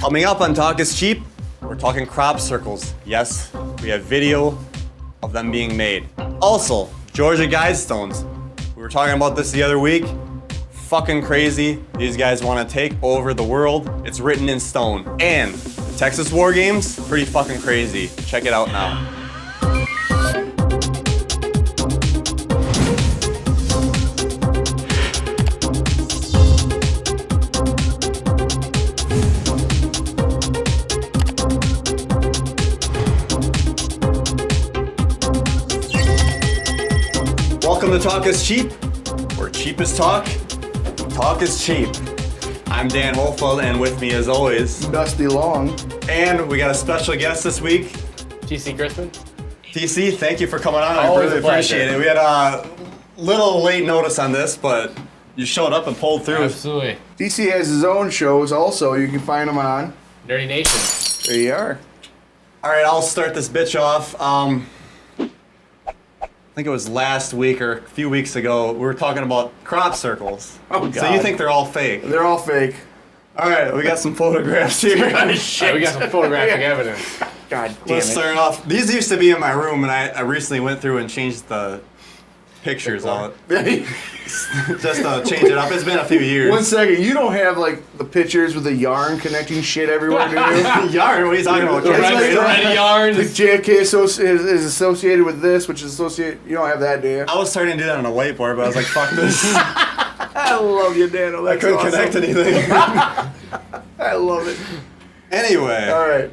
Coming up on Talk is Cheap, we're talking crop circles. Yes, we have video of them being made. Also, Georgia Guidestones. We were talking about this the other week. Fucking crazy. These guys want to take over the world. It's written in stone. And the Texas War Games, pretty fucking crazy. Check it out now. Welcome to Talk is Cheap, where cheapest talk. Talk is cheap. I'm Dan Hohlfeld, and with me as always, Dusty Long. And we got a special guest this week. TC Christman. TC, thank you for coming on. I Always really a pleasure. appreciate it. We had a little late notice on this, but you showed up and pulled through. Absolutely. DC has his own shows also. You can find them on. Nerdy Nation. There you are. All right, I'll start this bitch off. I think it was last week or a few weeks ago, we were talking about crop circles. Oh, God. So you think they're all fake? They're all fake. All right, we got some photographs here. All right, we got some photographic evidence. God damn Let's it. start off. These used to be in my room, and I recently went through and changed the pictures out. Just to change it up. It's been a few years. 1 second. You don't have like the pictures with the yarn connecting shit everywhere, do you? Yarn? What are you talking about? The red yarn. The JFK is associated with this, which is associated. You don't have that, do you? I was starting to do that on a whiteboard, but I was like, fuck this. I love you, Dan. I couldn't connect anything. I love it. Anyway. All right.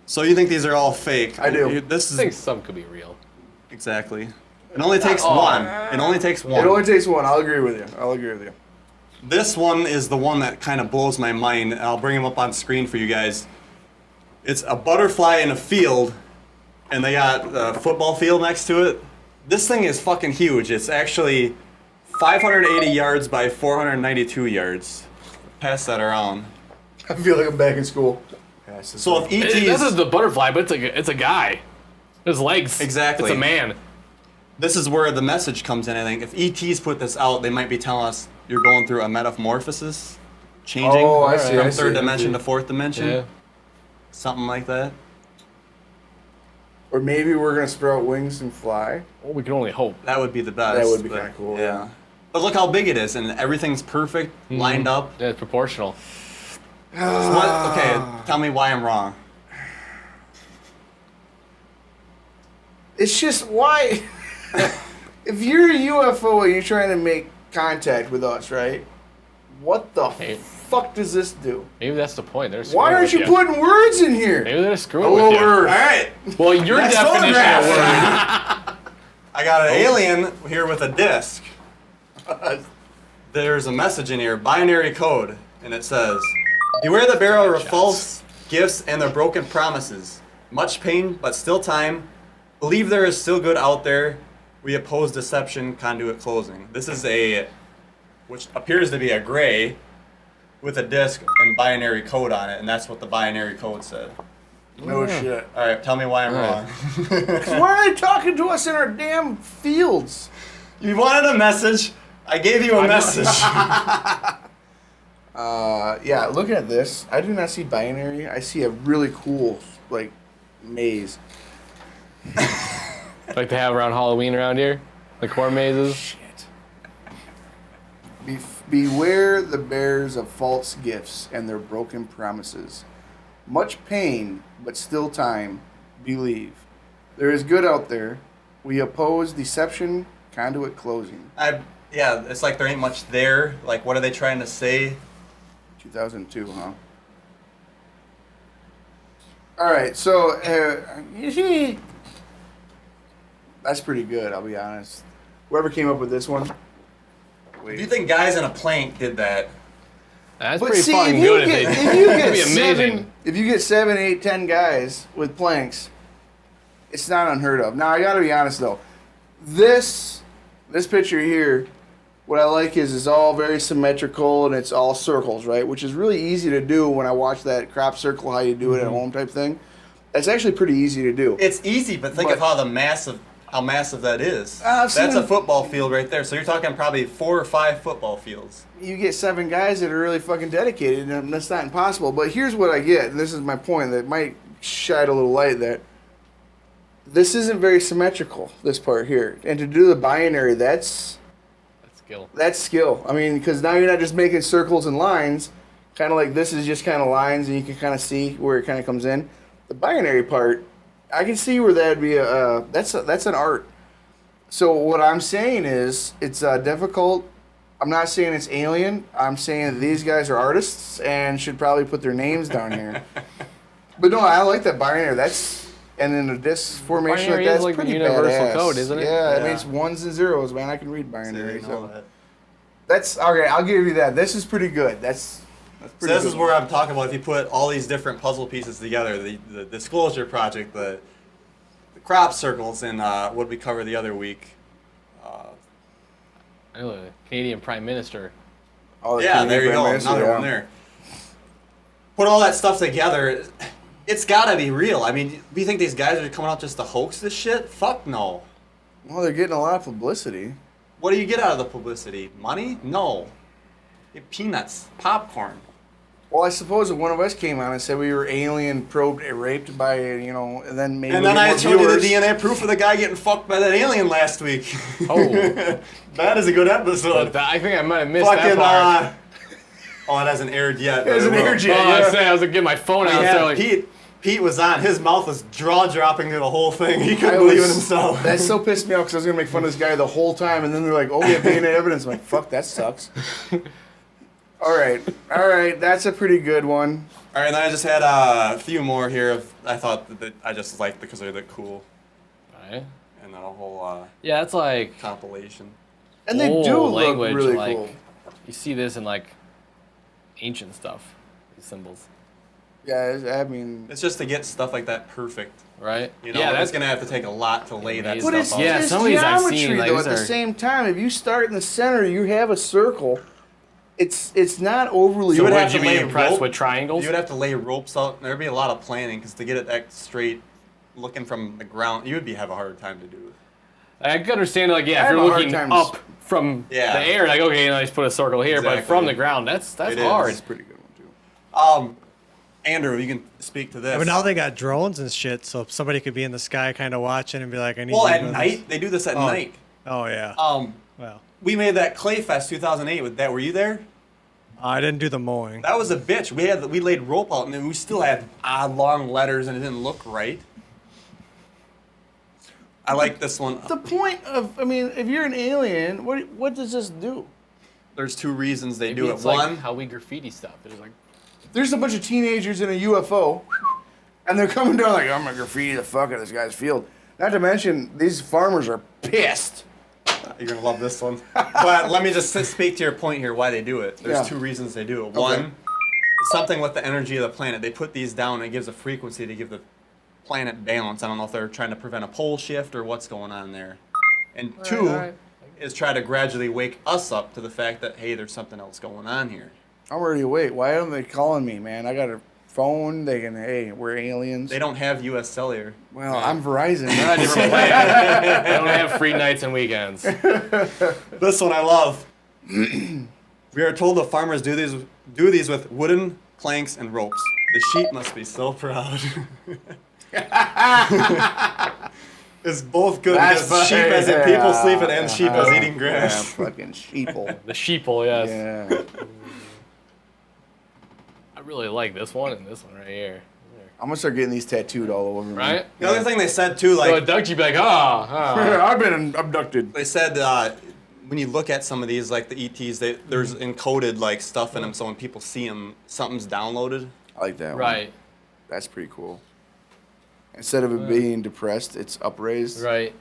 So you think these are all fake? I do. This I is think some could be real. exactly. It only takes one. It only takes one. It only takes one. I'll agree with you. This one is the one that kind of blows my mind. I'll bring him up on screen for you guys. It's a butterfly in a field, and they got a football field next to it. This thing is fucking huge. It's actually 580 yards by 492 yards. Pass that around. I feel like I'm back in school. So if This ET's... is the butterfly, but it's a guy. His legs. Exactly. It's a man. This is where the message comes in, I think. If ET's put this out, they might be telling us you're going through a metamorphosis, changing Oh, I see, from I see. third dimension to fourth dimension. Yeah. Something like that. Or maybe we're gonna sprout wings and fly. Well, we can only hope. That would be the best. That would be but- kinda cool, Yeah. yeah. But look how big it is, and everything's perfect, lined up. Yeah, it's proportional. So okay, tell me why I'm wrong. It's just why. If you're a UFO and you're trying to make contact with us, right? What the Hey. fuck does this do? Maybe that's the point. They're Why screwing aren't with you putting words in here? Maybe they're screwing Hello, with you. Earth. All right, Well, your Next definition photograph. of word. I got an alien here with a disc. There's a message in here, binary code, and it says, "Beware the bearer of false gifts and their broken promises. Much pain, but still time. Believe there is still good out there. We oppose deception, conduit closing." This is which appears to be a gray with a disc and binary code on it, and that's what the binary code said. No shit. All right, tell me why I'm All wrong. right. Why are they talking to us in our damn fields? You wanted a message. I gave you a message. Yeah, looking at this, I do not see binary. I see a really cool, like, maze. Like they have around Halloween around here. The corn mazes. Shit. Beware the bearers of false gifts and their broken promises. Much pain, but still time. Believe. There is good out there. We oppose deception, conduit closing. Yeah, it's like there ain't much there. Like, what are they trying to say? 2002, huh? All right, so that's pretty good. I'll be honest. Whoever came up with this one. Do you think guys in a plank did that? That's But pretty see, fucking if you good. get, If if you That'd get be amazing. if you get 7, 8, 10 guys with planks, it's not unheard of. Now I got to be honest though, this picture here, what I like is it's all very symmetrical and it's all circles, right? Which is really easy to do when I watch that crop circle, how you do it at home type thing. It's actually pretty easy to do. It's easy, but think of But- how the massive how massive that is. I've That's seen- a football field right there. So you're talking probably 4 or 5 football fields. You get 7 guys that are really fucking dedicated, and that's not impossible. But here's what I get, and this is my point that might shed a little light that this isn't very symmetrical, this part here. And to do the binary, that's skill. That's skill. I mean, because now you're not just making circles and lines, kind of like this is just kind of lines, and you can kind of see where it kind of comes in. The binary part, I can see where that'd be that's an art. So what I'm saying is it's difficult. I'm not saying it's alien. I'm saying that these guys are artists and should probably put their names down here. But no, I like that binary. And in a disc formation Binary like is that's like pretty the universal badass. code, isn't it? Yeah, I mean Yeah. it's 1s and 0s, man. I can read binary. So, So that's okay. I'll give you that. This is pretty good. That's So pretty this good. is where I'm talking about. If you put all these different puzzle pieces together, the disclosure project, the crop circles, and what we covered the other week. I know the Canadian Prime Minister. Oh, the Yeah, Canadian there you Prime go. Minister, Another yeah. one there. Put all that stuff together. It's gotta be real. I mean, do you think these guys are coming out just to hoax this shit? Fuck no. Well, they're getting a lot of publicity. What do you get out of the publicity? Money? No. You get peanuts, popcorn. Well, I suppose if one of us came on and said we were alien probed, raped by, and then maybe And we then get I more showed you the viewers. DNA proof of the guy getting fucked by that alien last week. Oh. That is a good episode. I think I might have missed that Fucking, part. oh, it hasn't aired yet. It hasn't but will. aired yet. Oh, Yeah. I was getting my phone We out. had So like, Pete was on. His mouth was jaw dropping through the whole thing. He I couldn't believe was- it himself. That so pissed me off because I was going to make fun of this guy the whole time, and then they're like, oh, we have DNA evidence. I'm like, fuck, that sucks. All right, that's a pretty good one. All right, and then I just had a few more here. I thought that I just liked because they're cool, right? and then a whole Yeah, it's like compilation. And they old do look language. really Like cool. you see this in like ancient stuff. These symbols, Yeah, I mean... It's just to get stuff like that perfect. right? You know, yeah, that's that's gonna have to take a lot to lay that Amazing. But stuff it's, out. Yeah, it's some of these I've geometry, seen, like, though. these At the are- same time, if you start in the center, you have a circle. It's not overly... You would would have you to be lay impressed rope- with triangles? You would have to lay ropes out. And there'd be a lot of planning because to get it that straight, looking from the ground, you would have a harder time to do it. I can understand, like, yeah, I if have you're a hard looking time up from Yeah. the air, like, okay, let's put a circle here, but Exactly. from the ground, that's It is. hard. It's a pretty good one, too. Andrew, you can speak to this. Yeah, but now they got drones and shit, so somebody could be in the sky kind of watching and be like, I need well, you at to do night this. they do this at Oh. night. Oh, yeah. Well, We made that Clay Fest 2008 with that. Were you there? I didn't do the mowing. That was a bitch. We laid rope out and then we still had odd long letters and it didn't look right. I like this one. The point of... I mean, if you're an alien, what does this do? There's 2 reasons they Maybe do it. it's like One, how we graffiti stuff. It's like, There's a bunch of teenagers in a UFO, and they're coming down like, I'm going to graffiti the fuck out of this guy's field. Not to mention, these farmers are pissed. you're gonna love this one. But let me just speak to your point here. Why they do it? There's Yeah. 2 reasons they do it. Okay. One, something with the energy of the planet. They put these down and it gives a frequency to give the planet balance. I don't know if they're trying to prevent a pole shift or what's going on there. And 2 alright. is try to gradually wake us up to the fact that hey, there's something else going on here. I'm already awake. Why aren't they calling me, man? I got a phone. They can, hey, we're aliens. They don't have U.S. Cellular. Well, I'm Verizon. not a different planet. They don't have free nights and weekends. This one I love. We are told the farmers do these with wooden planks and ropes. The sheep must be so proud. It's both good That's because sheep funny. as in people Yeah. sleeping and sheep as eating Yeah, grass. fucking sheeple. The sheeple, yes. Yeah. I really like this one and this one right here. I'm gonna start getting these tattooed all over me. Right? The other thing they said too, So a like duck, you'd be like, ah. I've been abducted. they said, when you look at some of these, like the ETs, there's encoded like stuff in them, so when people see them, something's downloaded. I like that one. Right, That's pretty cool. Instead of it being depressed, it's upraised. right.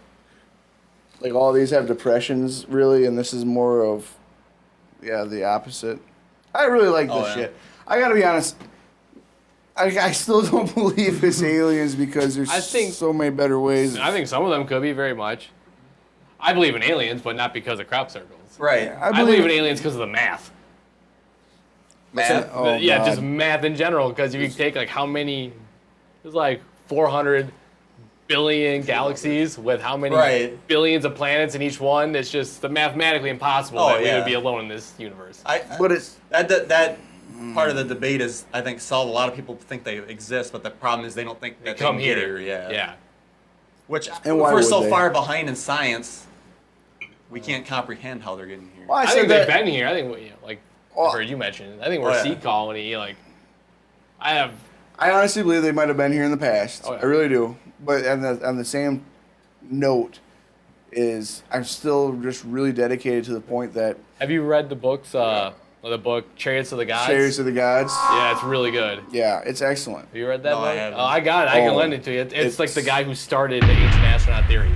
Like all these have depressions, really, and this is more of, the opposite. I really like this Oh, yeah. shit. I gotta be honest. I still don't believe it's aliens because there's I think- so many better ways. I think some of them could be very much. I believe in aliens, but not because of crop circles. Right. I I believe in aliens because of the math. Math. Oh, Yeah, God. just math in general. Because you can take like how many? There's like 400 billion galaxies with how many Right. billions of planets in each one. It's just mathematically impossible Oh, that we yeah. would be alone in this universe. But it's That part of the debate is, I think, solved. A lot of people think they exist, but the problem is they don't think that they Come can get here. here. Yeah. Which, if And why we're would so they? far behind in science, we can't comprehend how they're getting here. well, I I think said they've that. been here. I think, like Well- I've heard you mention, I think we're Oh, a yeah. sea colony. Like, I honestly believe they might have been here in the past. Oh, yeah. I really do. But on the same note, is I'm still just really dedicated to the point that have you read the books? The book Chariots of the Gods. Chariots of the Gods. Yeah, it's really good. Yeah, it's excellent. Have you read that No, book? I haven't. Oh, I got it. I can Oh, lend it to you. It's like the it's- guy who started the ancient astronaut theory.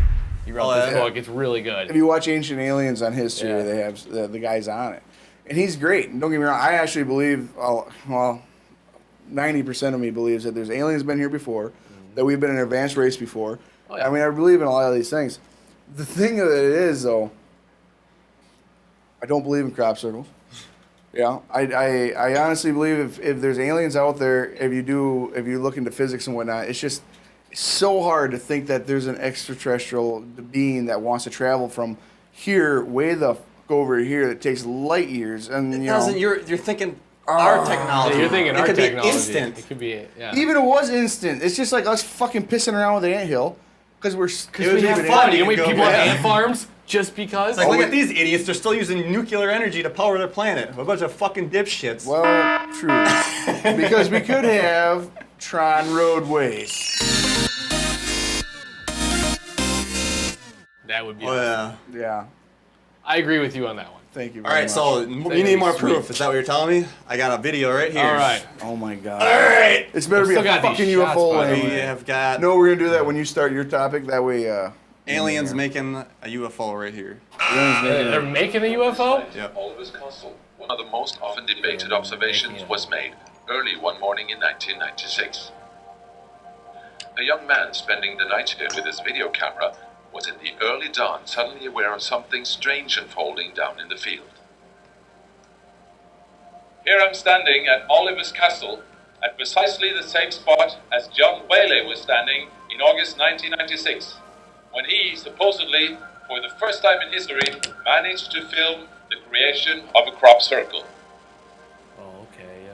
He wrote Oh, this yeah. book. It's really good. If you watch Ancient Aliens on history, Yeah. they have the guys on it, and he's great. And don't get me wrong, I actually believe, well, 90% of me believes that there's aliens been here before, that we've been an advanced race before. Oh, yeah. I mean, I believe in a lot of these things. The thing that it is, though, I don't believe in crop circles. Yeah, I honestly believe if there's aliens out there, if you look into physics and whatnot, it's just so hard to think that there's an extraterrestrial being that wants to travel from here way the fuck over here that takes light years, and It you doesn't. know, You're thinking our technology. Yeah, you're thinking it our could technology. Be instant. It could be, yeah. even if it was instant, it's just like us fucking pissing around with an anthill because we're It would we be have fun. Fun. You know, could we go people have back. ant farms just because. Like, Oh, look we- at these idiots. They're still using nuclear energy to power their planet. A bunch of fucking dipshits. Well, true, because we could have Tron roadways. That would be. Oh yeah. Yeah, I agree with you on that one. thank you. All Very right. much. So you need more Sweet. proof. Is that what you're telling me? I got a video right here. All right. Oh my god. All right. This better be Still a got these fucking shots, UFO. by the We way. have got No, we're gonna do that when you start your topic. That way, aliens making a UFO right here. They're making a UFO? Yep. Oliver's Castle. One of the most often debated observations was made early one morning in 1996. A young man spending the night here with his video camera was in the early dawn suddenly aware of something strange unfolding down in the field. Here I'm standing at Oliver's Castle at precisely the same spot as John Whaley was standing in August 1996, when he supposedly, for the first time in history, managed to film the creation of a crop circle. Oh, okay, yeah.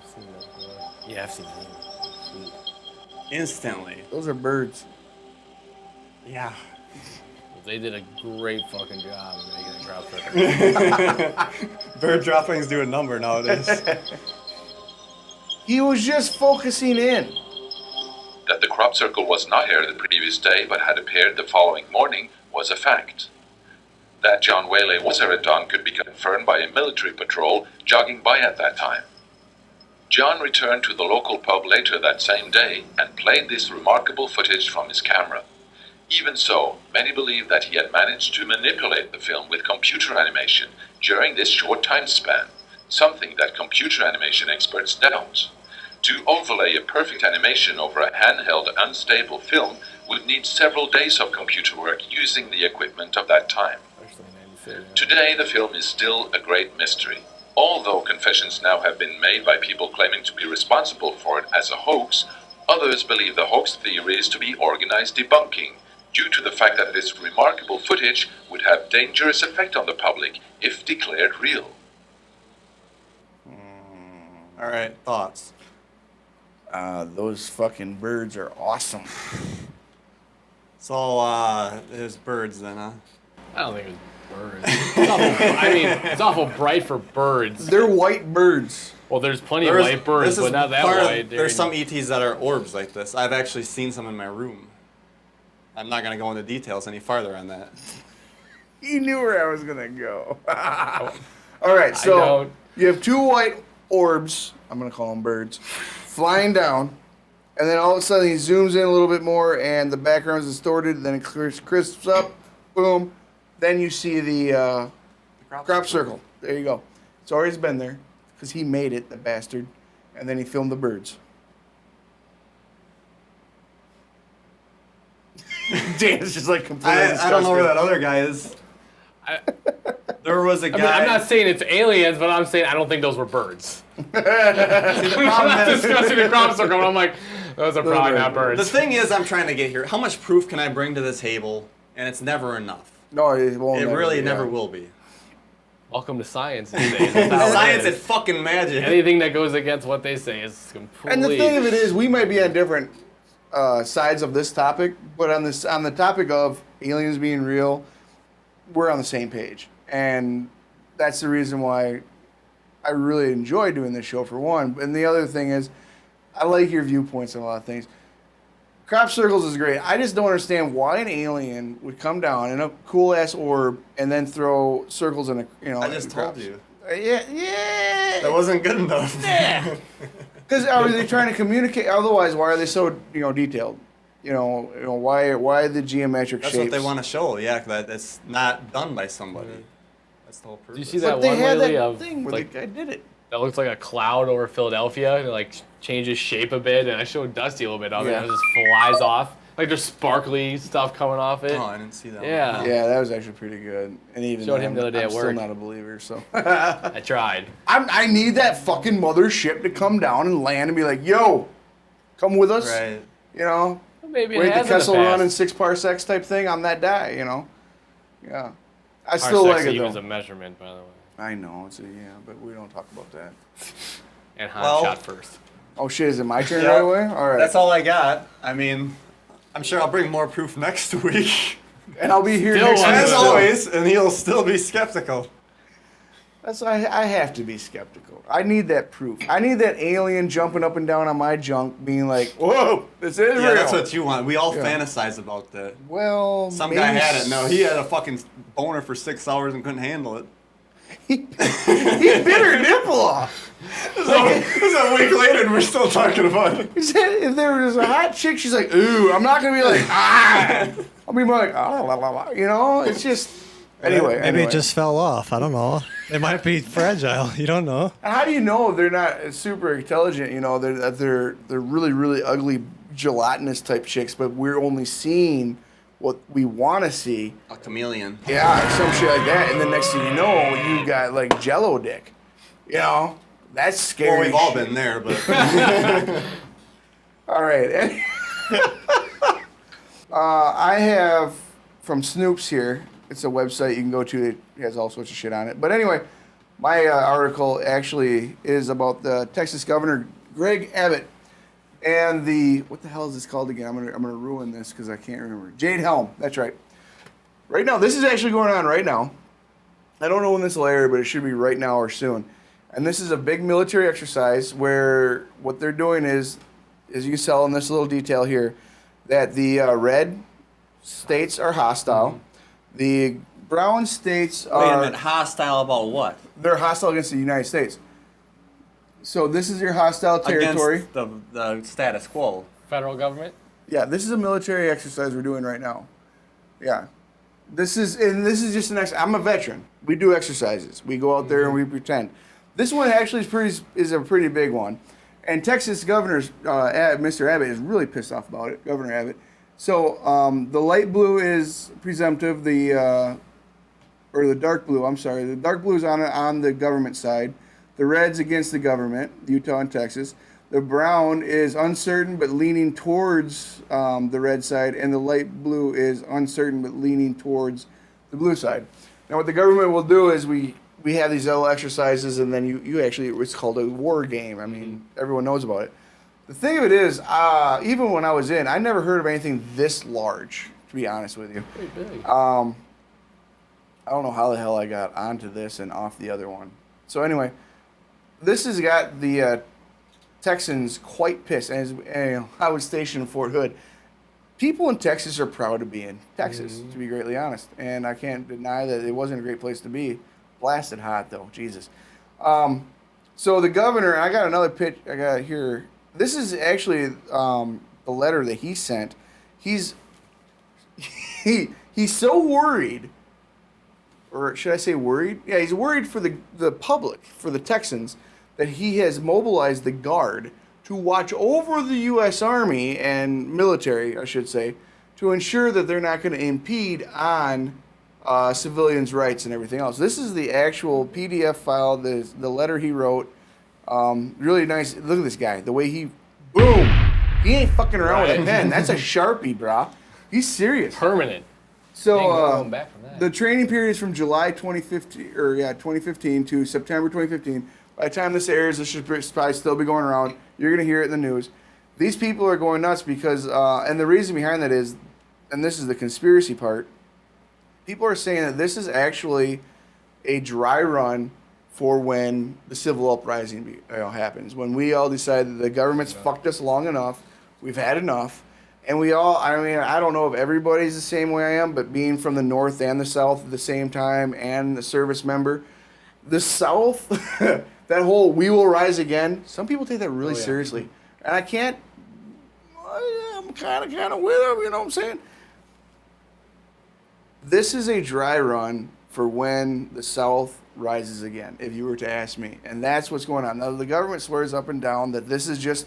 I've seen that before. Yeah, I've seen that. Sweet. Instantly. those are birds. Yeah. They did a great fucking job of making a crop circle. Bird droppings do a number nowadays. He was just focusing in. That the crop circle was not here the previous day but had appeared the following morning was a fact. That John Whaley was here at dawn could be confirmed by a military patrol jogging by at that time. John returned to the local pub later that same day and played this remarkable footage from his camera. Even so, many believe that he had managed to manipulate the film with computer animation during this short time span, something that computer animation experts doubt. To overlay a perfect animation over a handheld, unstable film would need several days of computer work using the equipment of that time. Especially in 96. Today, the film is still a great mystery. Although confessions now have been made by people claiming to be responsible for it as a hoax, others believe the hoax theory is to be organized debunking, due to the fact that this remarkable footage would have dangerous effect on the public if declared real. All right. Thoughts. Those fucking birds are awesome. So there's birds then, huh? I don't think it was birds. It's awful, it's awful bright for birds. They're white birds. Well, there's plenty There's- of white birds, this is but not that part of- white. There's some ETs that are orbs like this. I've actually seen some in my room. I'm not gonna go into details any farther on that. You knew where I was gonna go. All right, so don't. you have two white orbs. I'm gonna call them birds, flying down, and then all of a sudden he zooms in a little bit more, and the background is distorted. Then it crisps up, boom. Then you see the crop circle. There you go. It's always been there because he made it, the bastard, and then he filmed the birds. Dan's just like completely I don't know where that disgusted. other guy is. I, There was a I guy. mean, I'm not saying it's aliens, but I'm saying I don't think those were birds. See, the I'm problem not is, discussing the crop circle. I'm like, Those are probably not The birds. thing is, I'm trying to get here. How much proof can I bring to the table? And it's never enough. No, it won't. It really never yeah. will be. Welcome to science these days. That's how it Science is. and fucking magic. Anything that goes against what they say is complete. And the thing of it is, we might be on different sides of this topic, but on the topic of aliens being real, we're on the same page, and that's the reason why I really enjoy doing this show, for one. And the other thing is, I like your viewpoints on a lot of things. Crop circles is great. I just don't understand why an alien would come down in a cool ass orb and then throw circles in a I just in told crops. you. Yeah. That wasn't good enough. Because are they trying to communicate? Otherwise, why are they so detailed? Why the geometric That's shapes? what they want to show. Yeah, that it's not done by somebody. That's the whole purpose. Do you see But that they one had lately that of thing where like the guy did it. that looks like a cloud over Philadelphia and it like changes shape a bit, and I showed Dusty a little bit of it, Yeah. and it just flies off. Like there's sparkly stuff coming off it. Oh, I didn't see that. Yeah. One. Yeah, that was actually pretty good. And even Showed then, him the other day I'm at still work. not a believer. So I tried. I need that fucking mothership to come down and land and be like, "Yo, come with us." Right. Well, Maybe it wait, the has in the Kessel Run in past. 6 parsecs type thing on that die. Yeah. I still like it even though. is a measurement, by the way. I know but we don't talk about that. And Han Well- shot first. Oh shit! Is it my turn Yep. right away? All right. That's all I got. I mean, I'm sure I'll bring more proof next week. And I'll be here Still next one. week. As Still. always, and he'll still be skeptical. That's I have to be skeptical. I need that proof. I need that alien jumping up and down on my junk, being like, "Whoa, this is Yeah, real." that's what you want. We all Yeah. fantasize about that. Well, Some maybe guy had it. No, he had a fucking boner for 6 hours and couldn't handle it. he bit her nipple off. This is a week later and we're still talking about it. He said if there was a hot chick, she's like, "Ooh," I'm not gonna be like, "Ah." I'll be more like, "Ah, la, la, la." It's just. Anyway, Maybe it just fell off. I don't know. It might be fragile. You don't know. And how do you know they're not super intelligent? They're really really ugly gelatinous type chicks, but we're only seeing what we want to see. A chameleon. Yeah, some shit like that, and then next thing you know, you got like Jello dick. That's scary. Well, we've all shit. been there, but All right. I have from Snoops here. It's a website you can go to. It has all sorts of shit on it. But anyway, my article actually is about the Texas Governor Greg Abbott and the what the hell is this called again? I'm gonna ruin this because I can't remember. Jade Helm. That's right. Right now, this is actually going on right now. I don't know when this will air, but it should be right now or soon. And this is a big military exercise where what they're doing is you can tell in this little detail here, that the red states are hostile. The brown states wait a are minute. Hostile about what? they're hostile against the United States. So this is your hostile territory. Against the status quo. Federal government? Yeah, this is a military exercise we're doing right now. Yeah. This is just an I'm a veteran. We do exercises. We go out there and we pretend. This one actually is a pretty big one. And Texas Governor Mr. Abbott is really pissed off about it, Governor Abbott. So the light blue is presumptive, or the dark blue, I'm sorry. The dark blue is on the government side. The red's against the government, Utah and Texas. The brown is uncertain but leaning towards the red side, and the light blue is uncertain but leaning towards the blue side. Now, what the government will do is we have these little exercises, and then you actually, it's called a war game. I mean, everyone knows about it. The thing of it is, even when I was I never heard of anything this large, to be honest with you. Pretty big. I don't know how the hell I got onto this and off the other one. So anyway, this has got the Texans quite pissed. And I was stationed in Fort Hood. People in Texas are proud to be in Texas, to be greatly honest. And I can't deny that it wasn't a great place to be. Blasted hot, though. Jesus. So the governor, I got another pitch I got here. This is actually the letter that he sent. He's so worried, or should I say worried? Yeah, he's worried for the public, for the Texans, that he has mobilized the Guard to watch over the U.S. Army and military, I should say, to ensure that they're not going to impede on civilians' rights and everything else. This is the actual PDF file, the letter he wrote. Really nice. Look at this guy. The way he, boom, He ain't fucking around with a Right. pen. That's a Sharpie, brah. He's serious. Permanent. So Ain't going back from that. the training period is from July 2015 to September 2015. By the time this airs, this should probably still be going around. You're gonna hear it in the news. These people are going nuts because, and the reason behind that is, and this is the conspiracy part. People are saying that this is actually a dry run for when the civil uprising happens. When we all decide that the government's fucked us long enough, we've had enough. And we all, I mean, I don't know if everybody's the same way I am, but being from the North and the South at the same time and the service member, the South, that whole we will rise again, some people take that really seriously. And I can't, I'm kind of with them, you know what I'm saying? This is a dry run for when the South rises again, if you were to ask me. And that's what's going on. Now, the government swears up and down that this is just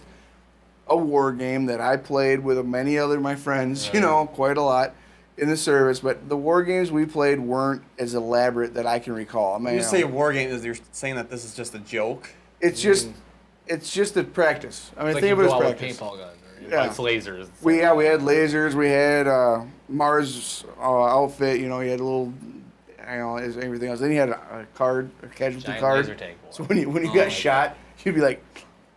a war game that I played with many other my friends, you know, quite a lot in the service. But the war games we played weren't as elaborate that I can recall. I mean, When you say war game, you're saying that this is just a joke? it's just a practice. I mean, It's like think you of it go as out with practice. paintball guns. Or, Yeah. It's lasers. We had lasers. We had Mars outfit. You know, he had a little, you know, everything else. Then he had a casualty Giant card. laser tank war. So when you Oh my got shot, you'd be like,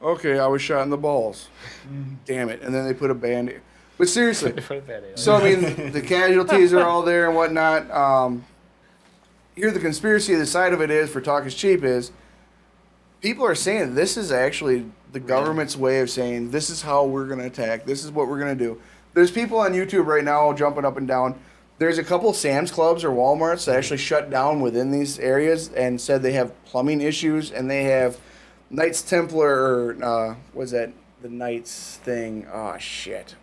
okay, I was shot in the balls. Damn it. And then they put a band-aid. But seriously, so I mean, the casualties are all there and whatnot. Here, the conspiracy, the side of it is, for talk is cheap, is people are saying this is actually the government's way of saying this is how we're going to attack. This is what we're going to do. There's people on YouTube right now jumping up and down. There's a couple Sam's Clubs or Walmarts that actually shut down within these areas and said they have plumbing issues and they have Knights Templar, or was that the Knights thing? Oh, shit.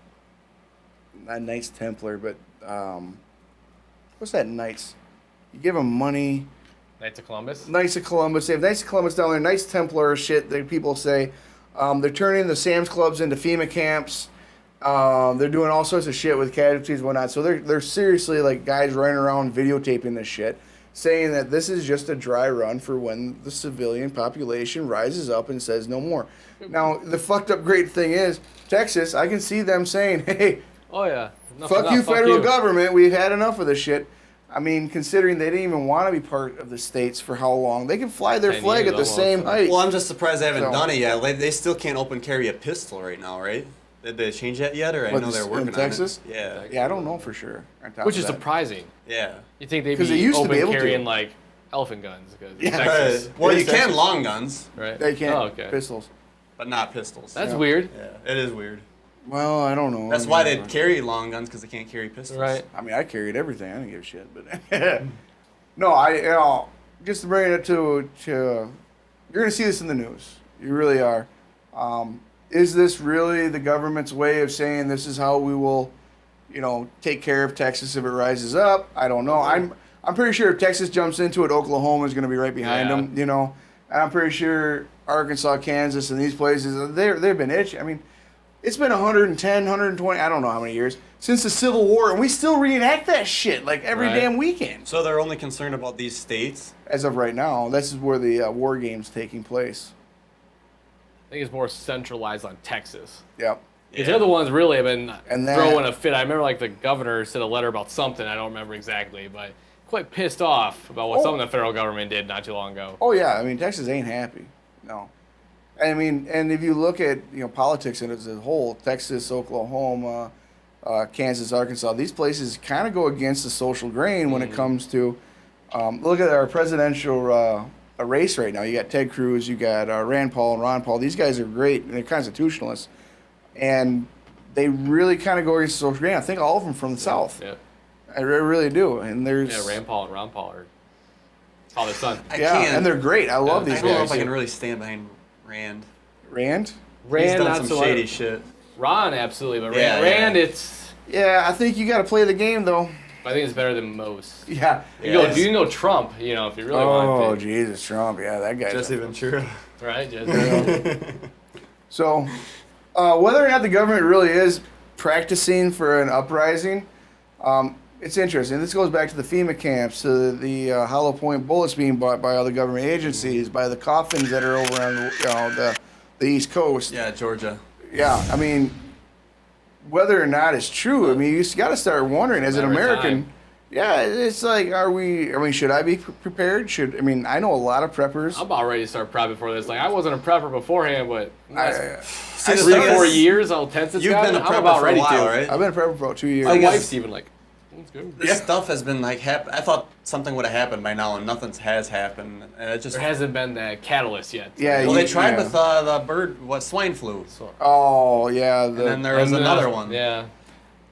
Not Knights Templar, but what's that Knights? You give them money. Knights of Columbus. Knights of Columbus. They have Knights of Columbus down there. Knights Templar shit that people say. They're turning the Sam's Clubs into FEMA camps. They're doing all sorts of shit with casualties and whatnot. So they're seriously like guys running around videotaping this shit, saying that this is just a dry run for when the civilian population rises up and says no more. Now, the fucked up great thing is, Texas, I can see them saying, hey, Oh yeah. fuck you, federal government. We've had enough of this shit. I mean, considering they didn't even want to be part of the states for how long, they can fly their 10 flag years at the almost. same height. Well, I'm just surprised they haven't So- done it yet. Like, they still can't open carry a pistol right now, right? Did they change that yet? Or I What, know they're in working Texas? on it. Yeah. Yeah, I don't know for sure. on top Which of is that. surprising. Yeah. You think they'd 'Cause they be used to be open able to. carrying like elephant guns because Yeah. Texas, Well, It you is can Texas. long guns, right? They can't. Oh, okay. Pistols. but not pistols. That's Yeah. weird. Yeah, it is weird. Well, I don't know. That's why they carry long guns, because they can't carry pistols. Right. I mean, I carried everything. I didn't give a shit. But no, just to bring it to you're gonna see this in the news. You really are. Is this really the government's way of saying this is how we will, take care of Texas if it rises up? I don't know. I'm pretty sure if Texas jumps into it, Oklahoma is going to be right behind Yeah. them. And I'm pretty sure Arkansas, Kansas, and these places they've been itching. I mean, it's been 110, 120, I don't know how many years since the Civil War, and we still reenact that shit like every Right. damn weekend. So they're only concerned about these states? As of right now, this is where the war game's taking place. I think it's more centralized on Texas. Yep. Because the other ones really have been And that- throwing a fit. I remember like the governor said a letter about something. I don't remember exactly, but quite pissed off about what some of the federal government did not too long ago. Oh yeah, I mean Texas ain't happy. No. I mean, and if you look at politics as a whole, Texas, Oklahoma, Kansas, Arkansas, these places kind of go against the social grain when it comes to look at our presidential race right now. You got Ted Cruz, you got Rand Paul and Ron Paul. These guys are great, and they're constitutionalists, and they really kind of go against the social grain. I think all of them from the South. Yeah. I really do. And there's Yeah, Rand Paul and Ron Paul are father son. I yeah, can't. and they're great. I love I these don't know guys. if I can really stand behind Rand. Rand? He's Rand done not some so shady much. shit. Ron absolutely, but Yeah, Rand yeah. it's Yeah, I think you got to play the game though. I think it's better than most. Yeah. You Yeah, can go Trump, if you really Oh want to. Jesus, Trump! Yeah, that guy. Jesse Ventura. Right? Just, So, whether or not the government really is practicing for an uprising, it's interesting. This goes back to the FEMA camps, to the hollow point bullets being bought by other government agencies, by the coffins that are over on the East Coast. Yeah, Georgia. Yeah, I mean, whether or not it's true, I mean, you got to start wondering as an Matter of American. time. Yeah, it's like, should I be prepared? I know a lot of preppers. I'm about ready to start prepping for this. Like, I wasn't a prepper beforehand, but See, the three, thing 4 is, years, how tense it's You've gotten, been a I'm prepper about for ready a while, to. right? I've been a prepper for about 2 years. My I guess- wife's even like, that's good. This stuff has been like I thought something would have happened by now, and nothing has happened, and it just. There hasn't been that catalyst yet. Yeah, Well, they tried yeah. with the swine flu, Oh yeah, and then there was another one. Yeah.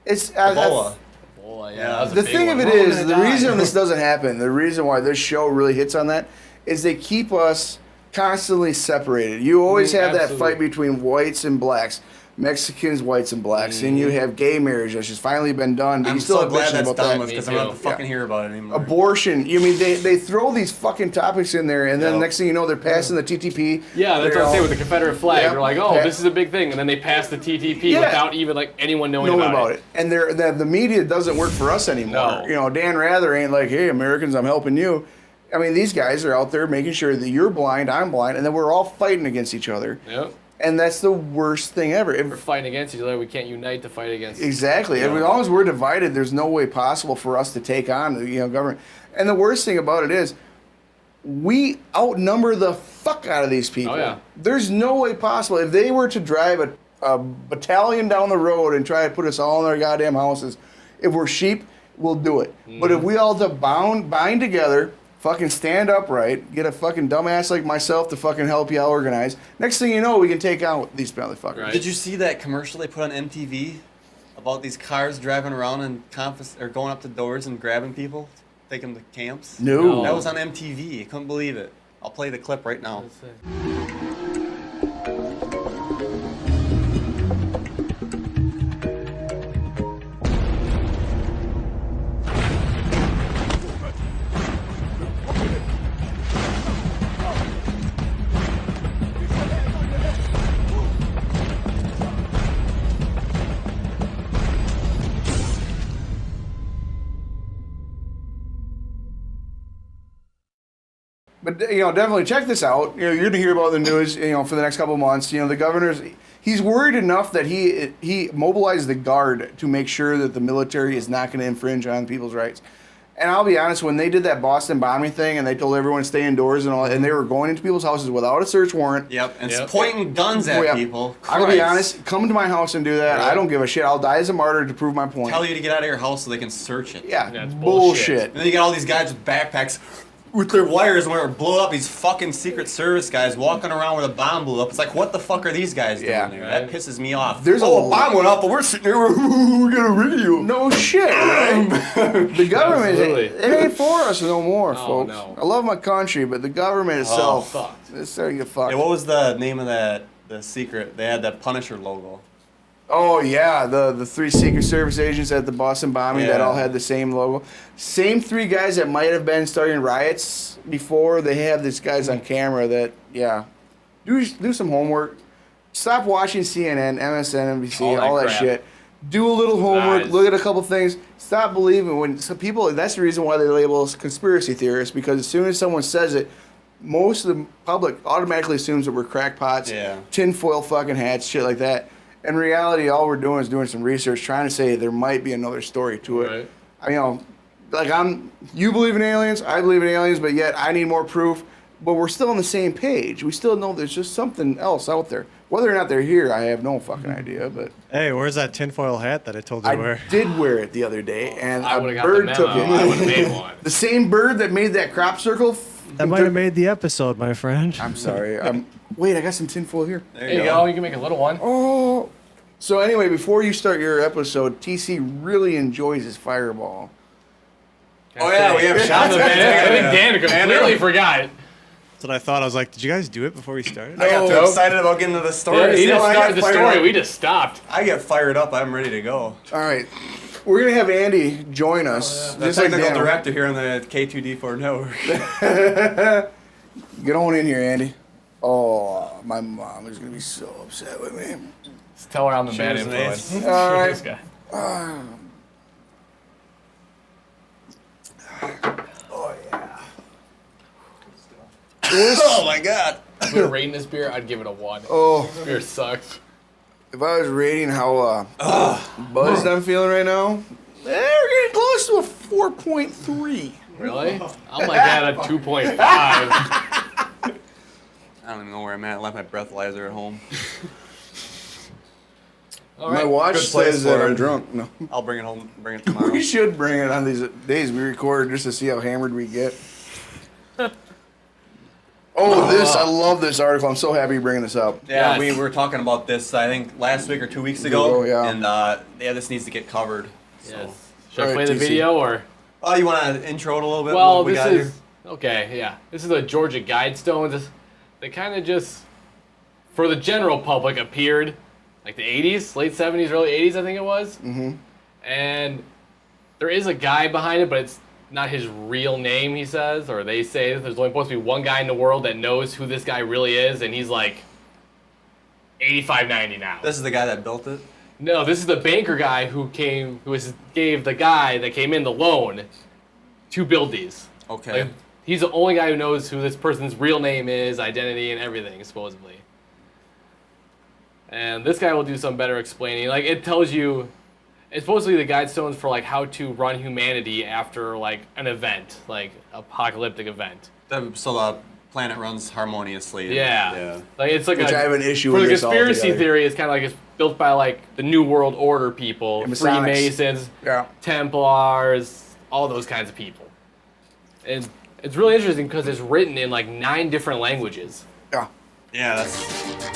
it's Ebola. Boy, Yeah. that was a The big thing one. of it We're all is, gonna the die. reason this doesn't happen, the reason why this show really hits on that, is they keep us constantly separated. You always have that absolutely. fight between whites and blacks, Mexicans, whites, and blacks, and you have gay marriage that's just finally been done. But I'm you still so have glad bitches that's about done that. with because I Me don't have to too. fucking hear about it anymore. Abortion. They throw these fucking topics in there, and then Yep. next thing you know, they're passing the TTP. Yeah, that's They're what I'm saying all with the Confederate flag. Yep. They're like, oh, Yeah. this is a big thing, and then they pass the TTP Yeah. without even like anyone knowing about it. And the media doesn't work for us anymore. No. Dan Rather ain't like, hey, Americans, I'm helping you. I mean, these guys are out there making sure that you're blind, I'm blind, and then we're all fighting against each other. Yep. And that's the worst thing ever. We're fighting against each other. We can't unite to fight against. Exactly. Yeah. As long as we're divided, there's no way possible for us to take on the government. And the worst thing about it is, we outnumber the fuck out of these people. Oh, yeah. There's no way possible. If they were to drive a battalion down the road and try to put us all in our goddamn houses, if we're sheep, we'll do it. But if we all bind together, fucking stand upright, get a fucking dumbass like myself to fucking help you out organize, next thing you know, we can take out these motherfuckers. Right. Did you see that commercial they put on MTV about these cars driving around and or going up to doors and grabbing people, taking them to camps? No. That was on MTV. I couldn't believe it. I'll play the clip right now. But definitely check this out. You're going to hear about the news. For the next couple of months. The governor's he's worried enough that he mobilized the guard to make sure that the military is not going to infringe on people's rights. And I'll be honest, when they did that Boston bombing thing and they told everyone to stay indoors and all, and they were going into people's houses without a search warrant. Yep, and Yep. pointing guns at Yeah. people. I'll be Christ. honest, come to my house and do that. Right. I don't give a shit. I'll die as a martyr to prove my point. Tell you to get out of your house so they can search it. Yeah, That's bullshit. And then you got all these guys with backpacks with their wires and where it blow up. These fucking Secret Service guys walking around with a bomb blew up. It's like, what the fuck are these guys doing Yeah. there? That pisses me off. There's a bomb went up, but we're sitting there. We got a radio. No shit, right? The government, Absolutely. it ain't for us no more, Oh, folks. no. I love my country, but the government itself, fucked. it's starting to get fucked. Hey, what was the name of the secret? They had that Punisher logo. Oh yeah, the three Secret Service agents at the Boston bombing that Yeah. all had the same logo. Same three guys that might have been starting riots before. They have these guys on camera that do some homework. Stop watching CNN, MSNBC, all that crap. shit. Do a little homework. Lies. Look at a couple things. Stop believing when some people. That's the reason why they label us conspiracy theorists, because as soon as someone says it, most of the public automatically assumes that we're crackpots, Yeah. tinfoil fucking hats, shit like that. In reality, all we're doing is doing some research, trying to say there might be another story to it. Right. You believe in aliens, I believe in aliens, but yet I need more proof. But we're still on the same page. We still know there's just something else out there. Whether or not they're here, I have no fucking idea. But Hey, where's that tinfoil hat that I told you to I wear? did wear it the other day, and I a would have got the bird memo. took I would have it. made one. The same bird that made that crop circle. That might have made the episode, my friend. I'm sorry. Wait, I got some tinfoil here. There There you go. You can make a little one. Oh. So anyway, before you start your episode, TC really enjoys his fireball. Oh yeah, we have shots of I think Dan completely forgot. That's what I thought. I was like, did you guys do it before we started? I got too Nope. excited about getting to the story. Yeah, he See, just when I started get the fired story. up- We just stopped. I get fired up. I'm ready to go. All right. We're going to have Andy join us. The just like technical Dan. director here on the K2D4 network. Get on in here, Andy. Oh, my mom is going to be so upset with me. Just tell her I'm the bad was an influence. ace. All right. This guy. Oh, yeah. Oh my god. If we were rating this beer, I'd give it a 1. Oh, This beer sucks. if I was rating how buzzed I'm feeling right now, we're getting close to a 4.3. Really? I'm like at a 2.5. I don't even know where I'm at. I left my breathalyzer at home. All My right. watch Good place says that for I'm it. drunk. No. I'll bring it home. Bring it tomorrow. We should bring it on these days we record just to see how hammered we get. I love this article. I'm so happy you're bringing this up. Yeah, Yes. we were talking about this, I think, last week or 2 weeks ago. Yeah. And this needs to get covered. So. Yes. Should I All play right, the TC. video or? Oh, you want to intro it a little bit? Well, what we this got is here? okay. Yeah, this is the Georgia Guidestones. They kind of just, for the general public, appeared like the 80s, late 70s, early 80s, I think it was. Mm-hmm. And there is a guy behind it, but it's not his real name. He says, or they say, there's only supposed to be one guy in the world that knows who this guy really is, and he's like 85, 90 now. This is the guy that built it. No, this is the banker guy who gave the guy that came in the loan to build these. Okay. Like, he's the only guy who knows who this person's real name is, identity, and everything, supposedly. And this guy will do some better explaining. Like, it tells you, it's supposedly the guidestones for like how to run humanity after like an event, like apocalyptic event. So the planet runs harmoniously. Yeah. Like it's like Which I have an issue for with the this conspiracy altogether. theory. It's kind of like it's built by like the New World Order people, Yeah, Masonics. Freemasons, Yeah. Templars, all those kinds of people. And it's really interesting because it's written in like 9 different languages. Yeah. Yeah,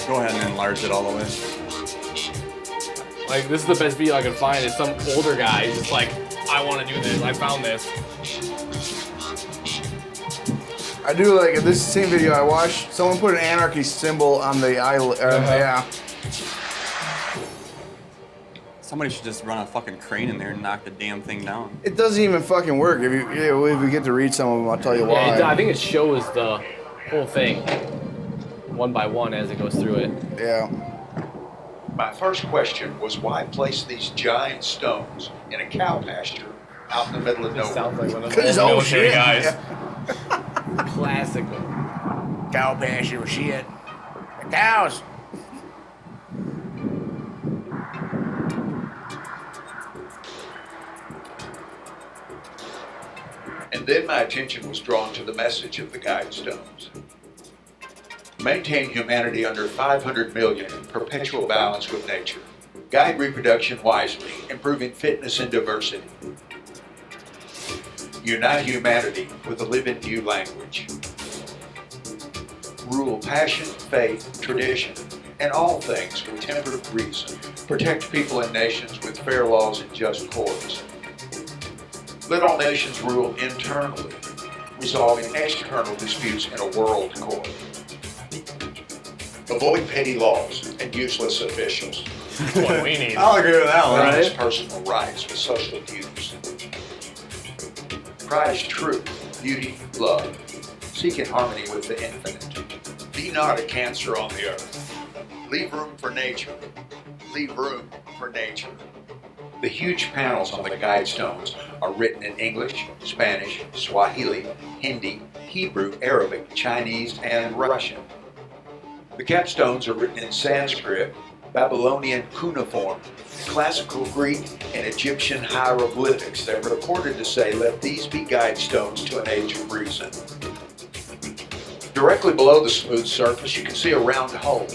go ahead and enlarge it all the way. Like this is the best video I could find. Is some older guy who's just like, I want to do this. I found this. I do like this same video I watched. Someone put an anarchy symbol on the island. Yeah. Somebody should just run a fucking crane in there and knock the damn thing down. If even fucking work. If we get to read some of them, I'll tell you why. Yeah, I think it shows the whole thing one by one as it goes through it. Yeah. My first question was why place these giant stones in a cow pasture out in the middle of nowhere? Sounds like one of Because those oh military shit. guys. Yeah. Classic. Cow pasture shit. The cows. And then my attention was drawn to the message of the Guidestones. Maintain humanity under 500 million in perpetual balance with nature. Guide reproduction wisely, improving fitness and diversity. Unite humanity with a living new language. Rule passion, faith, tradition, and all things with tempered reason. Protect people and nations with fair laws and just courts. Let all nations rule internally, resolving external disputes in a world court. Avoid petty laws and useless officials. What we need. I'll agree with that one. Balance personal rights with social duties. Prize truth, beauty, love. Seek in harmony with the infinite. Be not a cancer on the earth. Leave room for nature. Leave room for nature. The huge panels on the Guidestones are written in English, Spanish, Swahili, Hindi, Hebrew, Arabic, Chinese, and Russian. The capstones are written in Sanskrit, Babylonian cuneiform, classical Greek, and Egyptian hieroglyphics that were recorded to say, let these be guidestones to an age of reason. Directly below the smooth surface, you can see a round hole.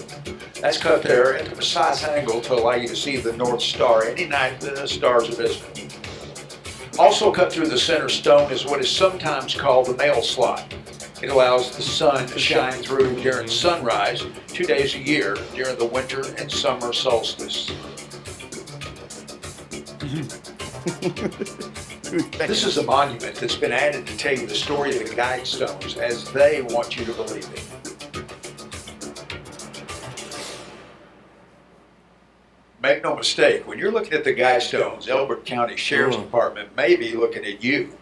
That's cut there at a precise angle to allow you to see the North Star any night the stars are visible. Also cut through the center stone is what is sometimes called the mail slot. It allows the sun to shine through during sunrise 2 days a year during the winter and summer solstice. This is a monument that's been added to tell you the story of the Guidestones as they want you to believe it. Make no mistake, when you're looking at the Guidestones, Elbert County Sheriff's Department may be looking at you